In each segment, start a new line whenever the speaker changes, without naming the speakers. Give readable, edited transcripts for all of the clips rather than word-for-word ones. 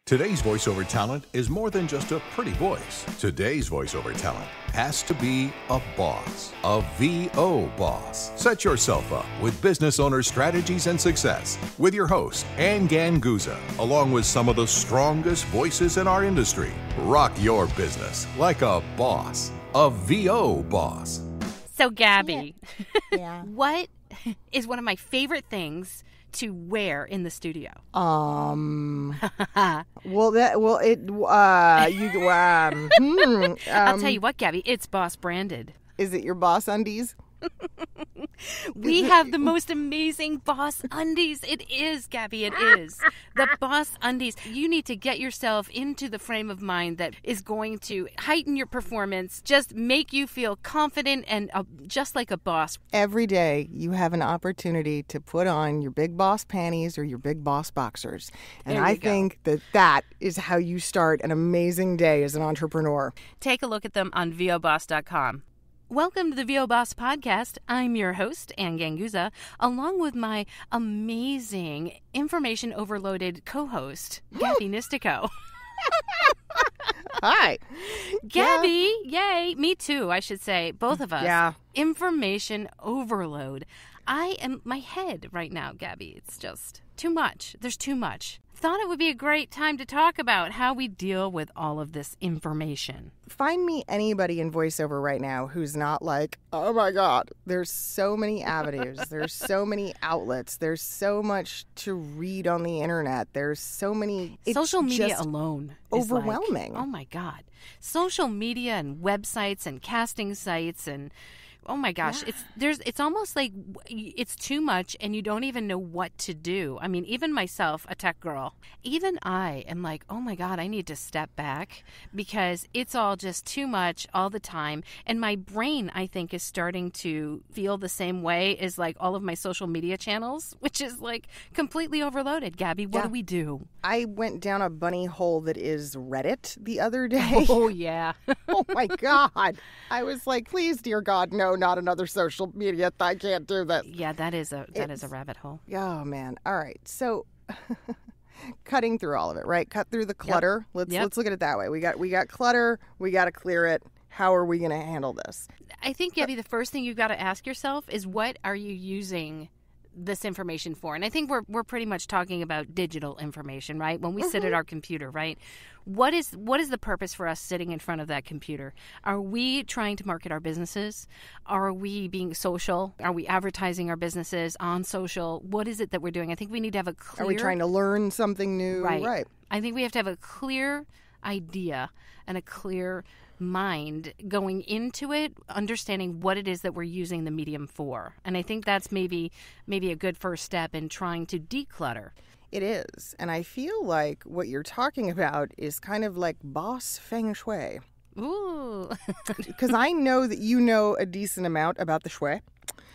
Today's voiceover talent is more than just a pretty voice. Today's voiceover talent has to be a boss, a VO boss. Set yourself up with business owner strategies and success with your host, Ann Ganguza, along with some of the strongest voices in our industry. Rock your business like a boss, a VO boss.
So, Gabby,
Yeah.
what is one of my favorite things to wear in the studio?
I'll
I'll tell you what, Gabby, it's Boss branded.
Is it your Boss undies?
We have the most amazing Boss undies. It is, Gabby, it is. The Boss undies. You need to get yourself into the frame of mind that is going to heighten your performance, just make you feel confident and just like a boss.
Every day you have an opportunity to put on your Big Boss panties or your Big Boss boxers. And
There you
I
go.
think that is how you start an amazing day as an entrepreneur.
Take a look at them on voboss.com. Welcome to the VO Boss Podcast. I'm your host, Ann Ganguza, along with my amazing information overloaded co-host, Gabby Nistico.
Hi.
Gabby, yay, me too, I should say, both of us.
Yeah.
Information overload. I am my head right now, Gabby. It's just too much. There's too much. Thought it would be a great time to talk about how we deal with all of this information.
Find me anybody in voiceover right now who's not like, oh my God, there's so many avenues. There's so many outlets. There's so much to read on the internet. There's so many. It's
Social media
just
alone is like,
overwhelming.
oh my God. Social media and websites and casting sites and oh my gosh, it's almost like it's too much and you don't even know what to do. I mean, even myself, a tech girl, even I am like, oh my God, I need to step back because it's all just too much all the time. And my brain, I think, is starting to feel the same way as like all of my social media channels, which is like completely overloaded. Gabby, what do we do?
I went down a bunny hole that is Reddit the other day.
Oh, yeah.
Oh my God. I was like, please, dear God, no, not another social media. I can't do this.
Yeah, that is a rabbit hole.
Oh man. All right. So cutting through all of it, right? Cut through the clutter. Let's look at it that way. We got clutter, we got to clear it. How are we going to handle this?
I think, Gabby, the first thing you've got to ask yourself is what are you using this information for? And I think we're pretty much talking about digital information, right? When we sit at our computer, right? What is the purpose for us sitting in front of that computer? Are we trying to market our businesses? Are we being social? Are we advertising our businesses on social? What is it that we're doing? I think we need to have a clear...
Are we trying to learn something new?
Right. I think we have to have a clear idea and a clear mind going into it, understanding what it is that we're using the medium for. And I think that's maybe a good first step in trying to declutter.
It is. And I feel like what you're talking about is kind of like boss feng shui.
Ooh.
Because I know that you know a decent amount about the shui.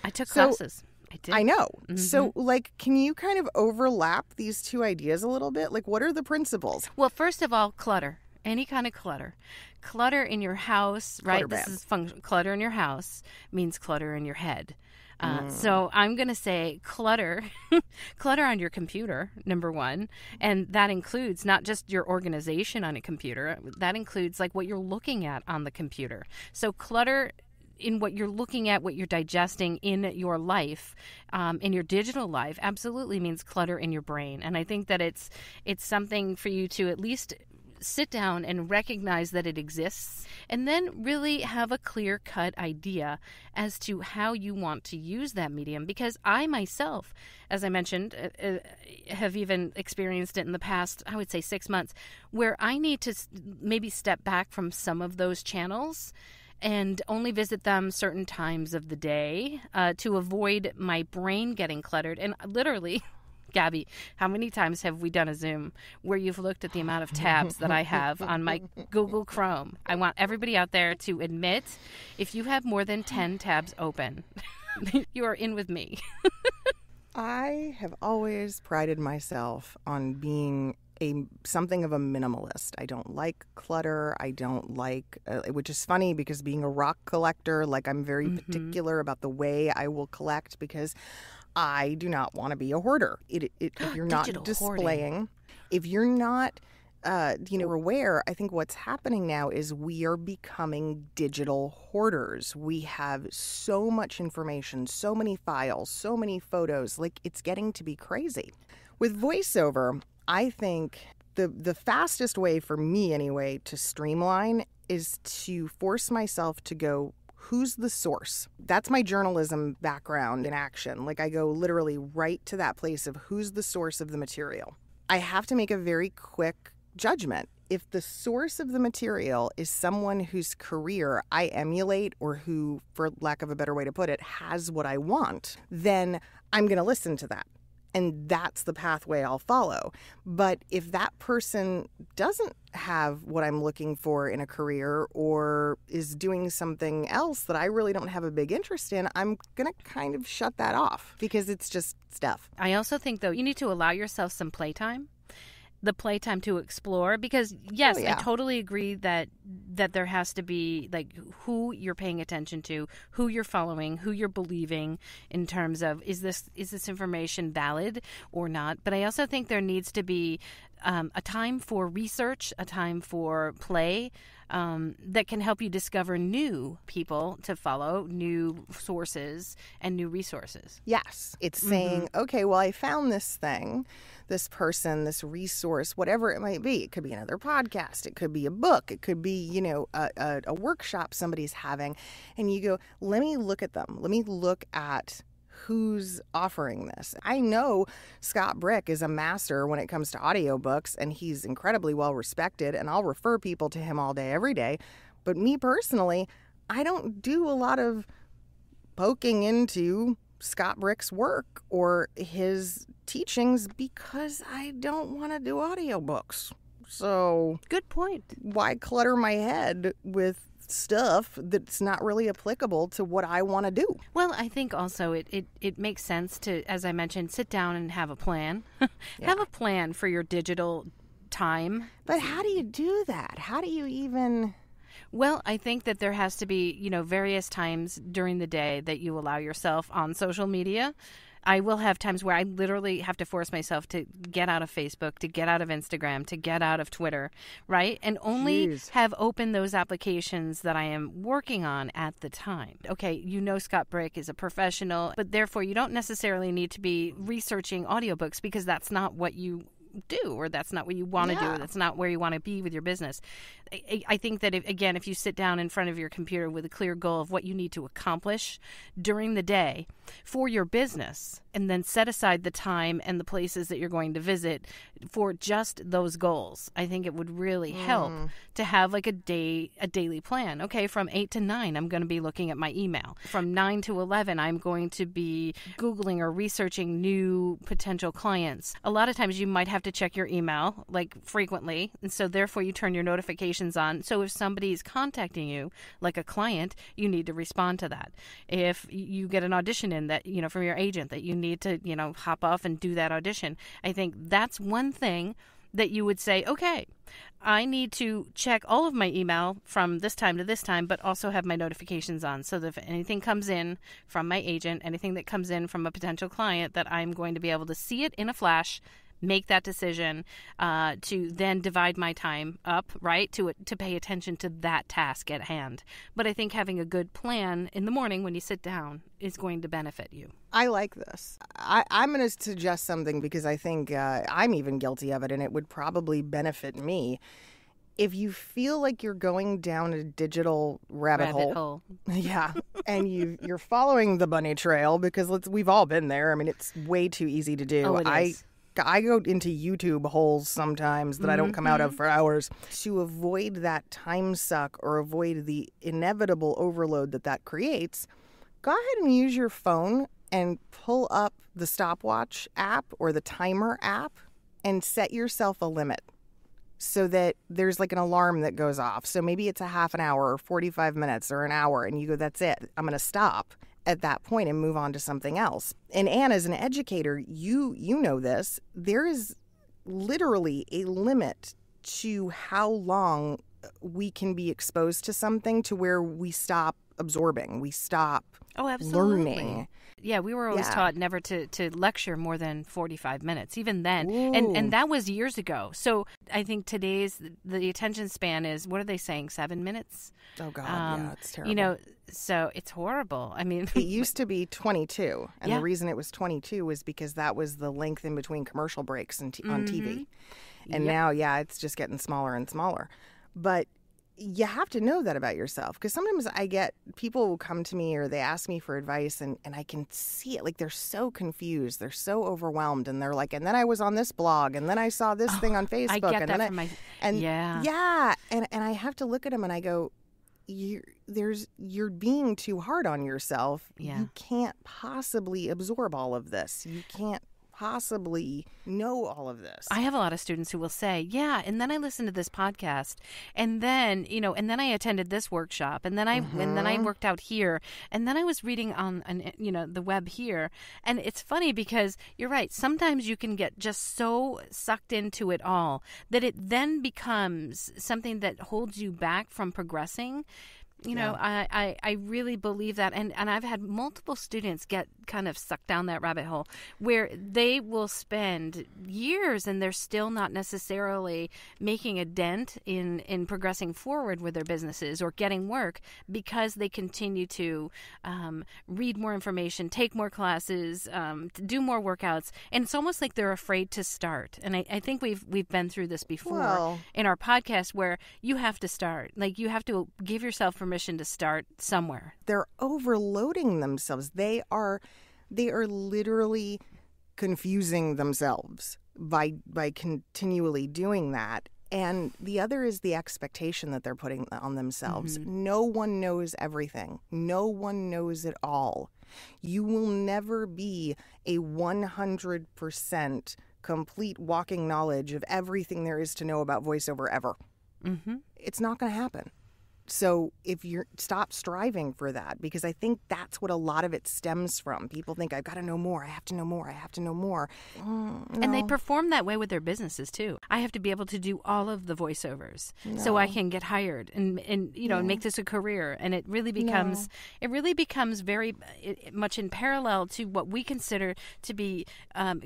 I took classes. I did.
I know.
Mm-hmm.
So, like, can you kind of overlap these two ideas a little bit? Like, what are the principles?
Well, first of all, clutter. Any kind of clutter. Clutter in your house, right?
Clutter
This is clutter in your house means clutter in your head. So I'm going to say clutter on your computer, number one. And that includes not just your organization on a computer. That includes like what you're looking at on the computer. So clutter in what you're looking at, what you're digesting in your life, in your digital life, absolutely means clutter in your brain. And I think that it's something for you to at least sit down and recognize that it exists, and then really have a clear-cut idea as to how you want to use that medium. Because I myself, as I mentioned, have even experienced it in the past, I would say 6 months, where I need to maybe step back from some of those channels and only visit them certain times of the day to avoid my brain getting cluttered. And literally... Gabby, how many times have we done a Zoom where you've looked at the amount of tabs that I have on my Google Chrome? I want everybody out there to admit if you have more than 10 tabs open, you are in with me.
I have always prided myself on being something of a minimalist. I don't like clutter. I don't like, which is funny because being a rock collector, like I'm very particular about the way I will collect because I do not want to be a hoarder. If you're not displaying, if you're not aware, I think what's happening now is we are becoming digital hoarders. We have so much information, so many files, so many photos, like it's getting to be crazy. With voiceover, I think the fastest way for me anyway to streamline is to force myself to go, who's the source? That's my journalism background in action. Like I go literally right to that place of who's the source of the material. I have to make a very quick judgment. If the source of the material is someone whose career I emulate or who, for lack of a better way to put it, has what I want, then I'm going to listen to that. And that's the pathway I'll follow. But if that person doesn't have what I'm looking for in a career or is doing something else that I really don't have a big interest in, I'm going to kind of shut that off because it's just stuff.
I also think, though, you need to allow yourself some playtime. The playtime to explore, because yes, I totally agree that there has to be like who you're paying attention to, who you're following, who you're believing in terms of is this information valid or not. But I also think there needs to be a time for research, a time for play that can help you discover new people to follow, new sources, and new resources.
Yes, it's saying, okay, well, I found this thing, this person, this resource, whatever it might be. It could be another podcast. It could be a book. It could be, a workshop somebody's having. And you go, let me look at them. Let me look at who's offering this. I know Scott Brick is a master when it comes to audiobooks, and he's incredibly well respected, and I'll refer people to him all day, every day. But me personally, I don't do a lot of poking into Scott Brick's work or his teachings because I don't want to do audiobooks. So,
good point.
Why clutter my head with stuff that's not really applicable to what I want to do?
Well, I think also it makes sense to, as I mentioned, sit down and have a plan. Have a plan for your digital time.
But how do you do that? How do you even...
Well, I think that there has to be, various times during the day that you allow yourself on social media. I will have times where I literally have to force myself to get out of Facebook, to get out of Instagram, to get out of Twitter, right? And only have open those applications that I am working on at the time. Okay, Scott Brick is a professional, but therefore you don't necessarily need to be researching audiobooks because that's not what you do, or that's not what you want to do. That's not where you want to be with your business. I think that if you sit down in front of your computer with a clear goal of what you need to accomplish during the day for your business, and then set aside the time and the places that you're going to visit for just those goals, I think it would really help to have like a daily plan. Okay, from 8 to 9, I'm going to be looking at my email. From 9 to 11, I'm going to be Googling or researching new potential clients. A lot of times you might have to check your email like frequently, and so therefore you turn your notifications on. So if somebody is contacting you, like a client, you need to respond to that. If you get an audition in that, from your agent that you need to, hop off and do that audition, I think that's one thing that you would say, okay, I need to check all of my email from this time to this time, but also have my notifications on so that if anything comes in from my agent, anything that comes in from a potential client, that I'm going to be able to see it in a flash, make that decision, to then divide my time up, right, to pay attention to that task at hand. But I think having a good plan in the morning when you sit down is going to benefit you.
I like this. I'm going to suggest something because I think I'm even guilty of it, and it would probably benefit me. If you feel like you're going down a digital rabbit hole. Yeah, and you're following the bunny trail, because we've all been there. I mean, it's way too easy to do.
Oh, it is.
I go into YouTube holes sometimes that I don't come out of for hours. To avoid that time suck or avoid the inevitable overload that creates, go ahead and use your phone and pull up the stopwatch app or the timer app and set yourself a limit so that there's like an alarm that goes off. So maybe it's a half an hour or 45 minutes or an hour, and you go, that's it, I'm going to stop at that point and move on to something else. And Anne, as an educator, you know this, there is literally a limit to how long we can be exposed to something to where we stop absorbing, we stop learning.
Yeah, we were always
Yeah.
taught never to lecture more than 45 minutes, even then.
Ooh.
And that was years ago. So I think today's, the attention span is, what are they saying, 7 minutes?
Oh, God, yeah, it's terrible.
You know, so it's horrible. I mean,
It used to be 22, and
Yeah.
the reason it was 22 was because that was the length in between commercial breaks on TV. And
Yep.
now, yeah, it's just getting smaller and smaller. But you have to know that about yourself, because sometimes I get people will come to me or they ask me for advice, and I can see it. Like, they're so confused. They're so overwhelmed. And they're like, and then I was on this blog, and then I saw this thing on Facebook.
I get
and
that
then
from my,
and
yeah.
Yeah. And I have to look at them and I go, you're being too hard on yourself.
Yeah.
You can't possibly absorb all of this. You can't possibly know all of this.
I have a lot of students who will say, yeah, and then I listened to this podcast, and then, you know, and then I attended this workshop, and then I worked out here, and then I was reading on you know, the web here. And it's funny because you're right, sometimes you can get just so sucked into it all that it then becomes something that holds you back from progressing. You know, I really believe that. And I've had multiple students get kind of sucked down that rabbit hole where they will spend years and they're still not necessarily making a dent in progressing forward with their businesses or getting work because they continue to read more information, take more classes, do more workouts. And it's almost like they're afraid to start. And I think we've been through this before in our podcast where you have to start. Like, you have to give yourself permission to start somewhere.
They're overloading themselves. They are literally confusing themselves by continually doing that. And the other is the expectation that they're putting on themselves. No one knows everything. No one knows it all. You will never be a 100% complete walking knowledge of everything there is to know about voiceover ever. It's not going to happen. So if you're stop striving for that, because I think that's what a lot of it stems from. People think, I've got to know more. I have to know more. I have to know more.
And they perform that way with their businesses too. I have to be able to do all of the voiceovers so I can get hired and you know, and make this a career. And it really becomes very much in parallel to what we consider to be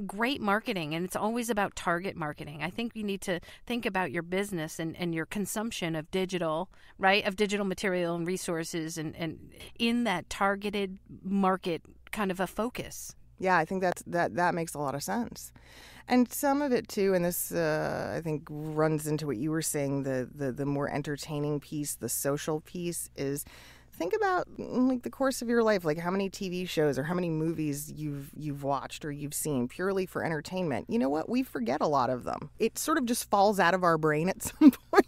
great marketing. And it's always about target marketing. I think you need to think about your business and your consumption of digital, right? Of digital material and resources and in that targeted market kind of a focus.
Yeah, I think that makes a lot of sense. And some of it too, and this I think runs into what you were saying, the more entertaining piece, the social piece, is think about like the course of your life, like how many TV shows or how many movies you've watched or you've seen purely for entertainment. You know what? We forget a lot of them. It sort of just falls out of our brain at some point.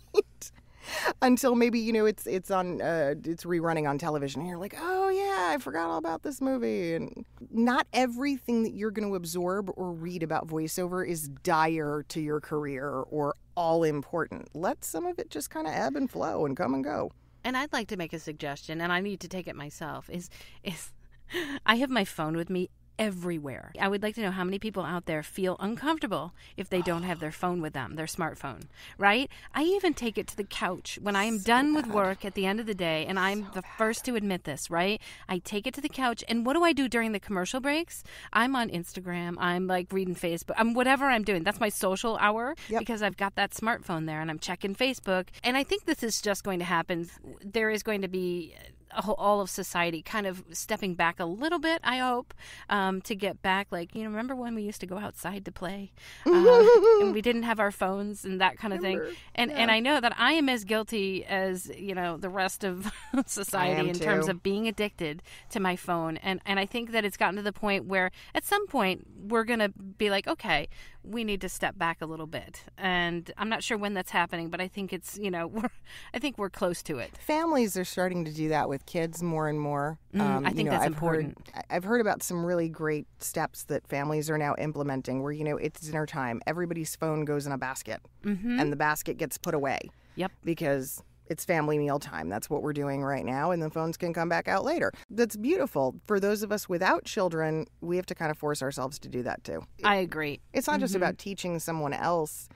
Until maybe, you know, it's on it's rerunning on television and you're like, oh yeah, I forgot all about this movie. And not everything that you're going to absorb or read about voiceover is dire to your career or all important. Let some of it just kind of ebb and flow and come and go.
And I'd like to make a suggestion, and I need to take it myself, is I have my phone with me everywhere. I would like to know how many people out there feel uncomfortable if they don't have their phone with them, their smartphone, right? I even take it to the couch when I am done with work at the end of the day, and I'm the first to admit this, right? I take it to the couch, and what do I do during the commercial breaks? I'm on Instagram, I'm like reading Facebook, I'm whatever I'm doing. That's my social hour because I've got that smartphone there, and I'm checking Facebook. And I think this is just going to happen. There is going to be all of society kind of stepping back a little bit, I hope, to get back. Like, you know, remember when we used to go outside to play and we didn't have our phones and that kind of thing. And I know that I am as guilty as, you know, the rest of society in terms of being addicted to my phone. And I think that it's gotten to the point where at some point we're going to be like, okay, we need to step back a little bit. And I'm not sure when that's happening, but I think it's, you know, I think we're close to it.
Families are starting to do that with kids more and more.
I think that's important.
I've heard about some really great steps that families are now implementing where, you know, it's dinner time. Everybody's phone goes in a basket and the basket gets put away.
Yep.
Because it's family meal time. That's what we're doing right now, and the phones can come back out later. That's beautiful. For those of us without children, we have to kind of force ourselves to do that too.
I agree.
It's not just about teaching someone else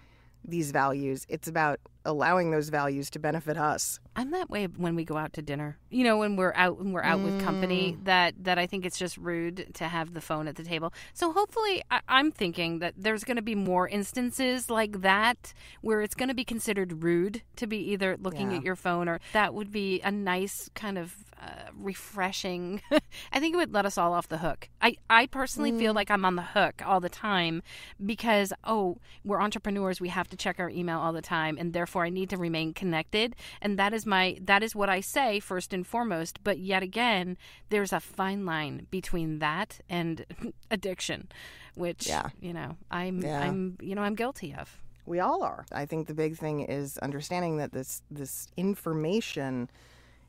these values. It's about allowing those values to benefit us.
I'm that way when we go out to dinner. You know, when we're out with company, that I think it's just rude to have the phone at the table. So hopefully I'm thinking that there's going to be more instances like that where it's going to be considered rude to be either looking at your phone, or that would be a nice kind of refreshing. I think it would let us all off the hook. I personally feel like I'm on the hook all the time because, we're entrepreneurs. We have to check our email all the time, and therefore I need to remain connected. And that is what I say first and foremost. But yet again, there's a fine line between that and addiction, which I'm guilty of.
We all are. I think the big thing is understanding that this information,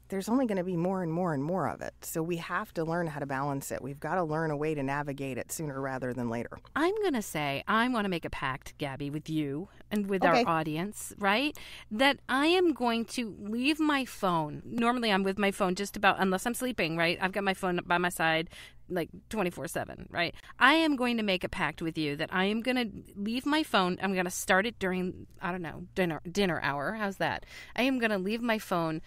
there's only going to be more and more and more of it. So we have to learn how to balance it. We've got to learn a way to navigate it sooner rather than later.
I'm going to say, I want to make a pact, Gabby, with you and with our audience, right? That I am going to leave my phone. Normally I'm with my phone just about, unless I'm sleeping, right? I've got my phone by my side like 24/7, right? I am going to make a pact with you that I am going to leave my phone. I'm going to start it during, I don't know, dinner hour. How's that? I am going to leave my phone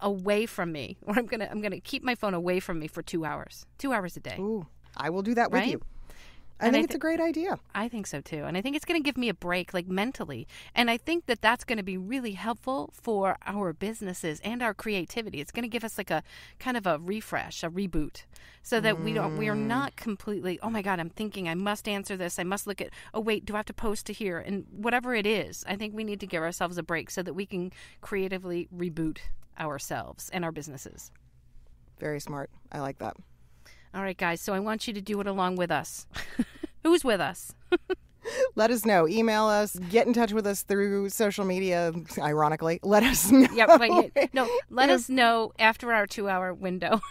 away from me, or I'm gonna keep my phone away from me for 2 hours. 2 hours a day.
Ooh, I will do that with you. I think it's a great idea.
I think so too. And I think it's going to give me a break, like mentally. And I think that that's going to be really helpful for our businesses and our creativity. It's going to give us like a kind of a refresh, a reboot, so that we are not completely, oh my God, I'm thinking I must answer this. I must look at, oh wait, do I have to post to here? And whatever it is, I think we need to give ourselves a break so that we can creatively reboot ourselves and our businesses.
Very smart. I like that.
All right, guys. So I want you to do it along with us. Who's with us?
Let us know. Email us. Get in touch with us through social media. Ironically, let us know.
Let us know after our 2-hour window.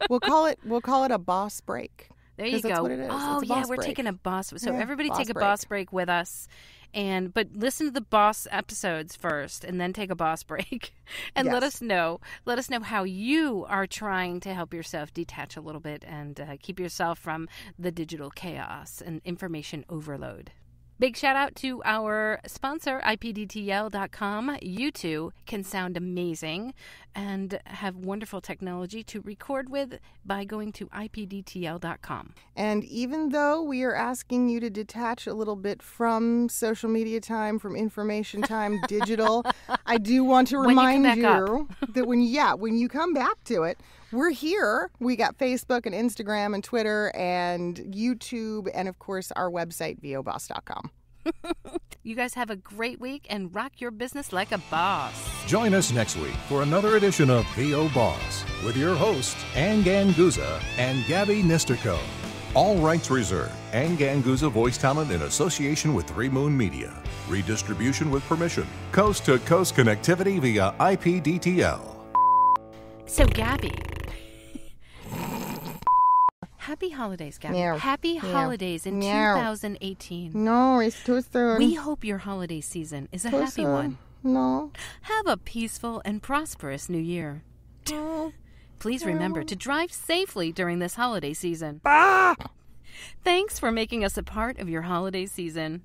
We'll call it a boss break.
There you go.
That's what it is.
Oh, we're taking a boss. So everybody take a boss break with us. But listen to the boss episodes first and then take a boss break. And let us know how you are trying to help yourself detach a little bit and keep yourself from the digital chaos and information overload. Big shout out to our sponsor, IPDTL.com. You too can sound amazing and have wonderful technology to record with by going to IPDTL.com.
And even though we are asking you to detach a little bit from social media time, from information time, digital, I do want to remind you that when you come back to it, we're here. We got Facebook and Instagram and Twitter and YouTube and, of course, our website, voboss.com.
You guys have a great week and rock your business like a boss.
Join us next week for another edition of VO Boss with your hosts, Ann Ganguza and Gabby Nisterko. All rights reserved. Ann Ganguza voice talent in association with 3 Moon Media. Redistribution with permission. Coast-to-coast connectivity via IPDTL.
So, Gabby. Happy holidays, Gabby.
Meow.
Happy holidays in 2018.
No, it's too soon.
We hope your holiday season is a happy one.
No.
Have a peaceful and prosperous new year. Please remember to drive safely during this holiday season. Thanks for making us a part of your holiday season.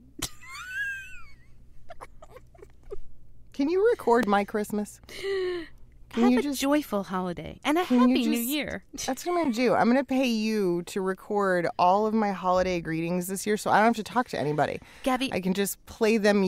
Can you record my Christmas?
Have a joyful holiday and a happy new year.
That's what I'm going to do. I'm going to pay you to record all of my holiday greetings this year so I don't have to talk to anybody.
Gabby.
I can just play them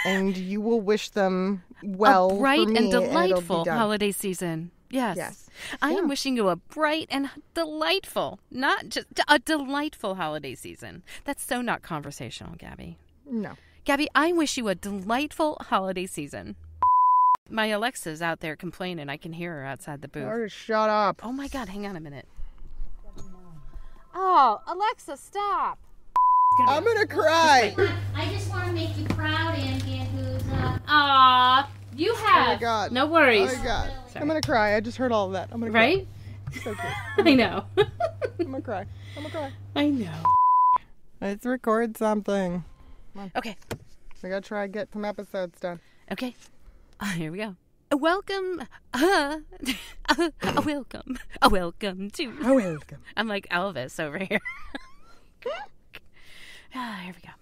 and you will wish them well
a bright
for me,
and delightful
and
holiday season. Yes. I am wishing you a bright and delightful, not just a delightful holiday season. That's so not conversational, Gabby.
No.
Gabby, I wish you a delightful holiday season. My Alexa's out there complaining. I can hear her outside the booth.
Oh, shut up.
Oh, my God. Hang on a minute. Oh, Alexa, stop.
I'm going to cry.
I just want to make you proud, Ann Ganguza.
Aw, you have.
Oh, my God.
No worries.
Oh, my God. I'm going to cry. I just heard all of that. I'm going to cry.
Right?
So cute.
I know.
I'm going to cry.
I know.
Let's record something. Come on.
Okay.
We got to try and get some episodes done.
Okay. Here we go. Welcome. Welcome. Welcome to.
Welcome.
I'm like Elvis over here. Here we go.